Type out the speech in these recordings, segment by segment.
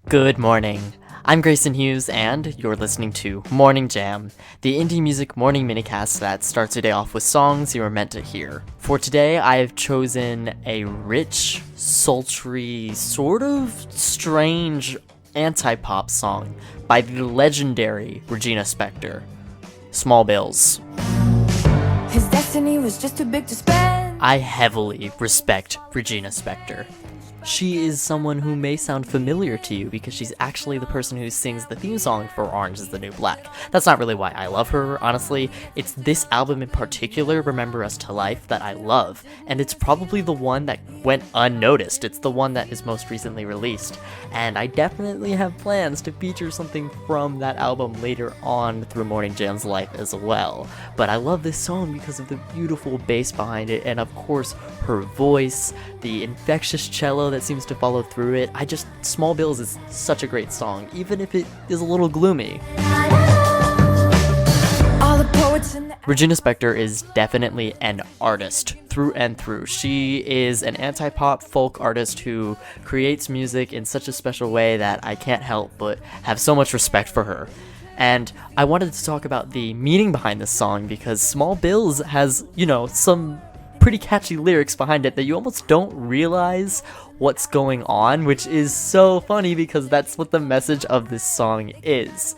Good morning. I'm Grayson Hughes, and you're listening to Morning Jam, the indie music morning minicast that starts your day off with songs you were meant to hear. For today, I have chosen a rich, sultry, sort of strange anti-pop song by the legendary Regina Spektor, Small Bills. His destiny was just too big to spend. I heavily respect Regina Spektor. She is someone who may sound familiar to you because she's actually the person who sings the theme song for Orange is the New Black. That's not really why I love her, honestly. It's this album in particular, Remember Us to Life, that I love, and it's probably the one that went unnoticed. It's the one that is most recently released, and I definitely have plans to feature something from that album later on through Morning Jam's life as well. But I love this song because of the beautiful bass behind it, and of course, her voice, the infectious cello that seems to follow through it. Small Bills is such a great song, even if it is a little gloomy. Regina Spektor is definitely an artist through and through. She is an anti-pop folk artist who creates music in such a special way that I can't help but have so much respect for her. And I wanted to talk about the meaning behind this song because Small Bills has, some pretty catchy lyrics behind it that you almost don't realize what's going on, which is so funny because that's what the message of this song is.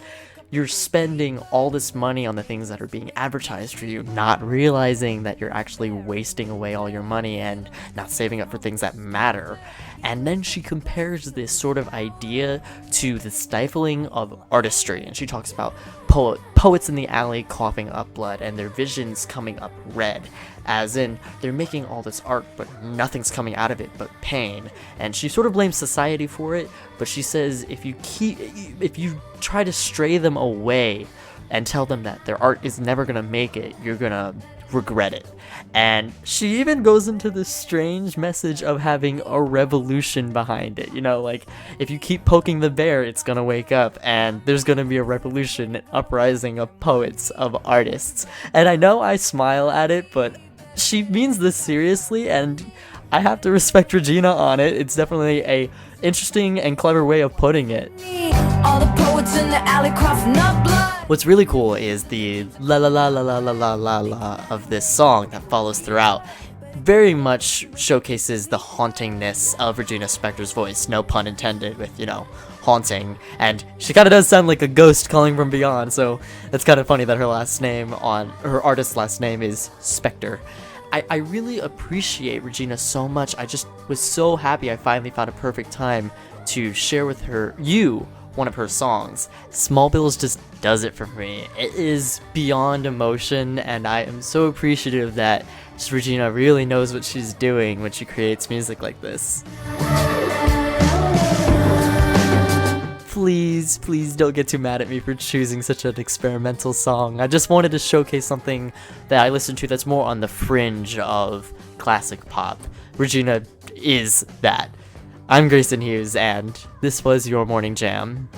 You're spending all this money on the things that are being advertised for you, not realizing that you're actually wasting away all your money and not saving up for things that matter. And then she compares this sort of idea to the stifling of artistry, and she talks about poets in the alley coughing up blood and their visions coming up red, as in they're making all this art but nothing's coming out of it but pain. And she sort of blames society for it, but she says if you try to stray them away and tell them that their art is never gonna make it, you're gonna regret it. And she even goes into this strange message of having a revolution behind it. Like, if you keep poking the bear, it's gonna wake up, and there's gonna be a revolution, an uprising of poets, of artists. And I know I smile at it, but she means this seriously, and I have to respect Regina on it. It's definitely a interesting and clever way of putting it. All the poets in the alley coughing up blood. What's really cool is the la of this song that follows throughout. Very much showcases the hauntingness of Regina Spektor's voice, no pun intended with, haunting. And she kind of does sound like a ghost calling from beyond, so it's kind of funny that her artist's last name is Spektor. I really appreciate Regina so much. I just was so happy I finally found a perfect time to share with you one of her songs. Small Bills just does it for me. It is beyond emotion, and I am so appreciative that Regina really knows what she's doing when she creates music like this. Please don't get too mad at me for choosing such an experimental song. I just wanted to showcase something that I listen to that's more on the fringe of classic pop. Regina is that. I'm Grayson Hughes, and this was your Morning Jam.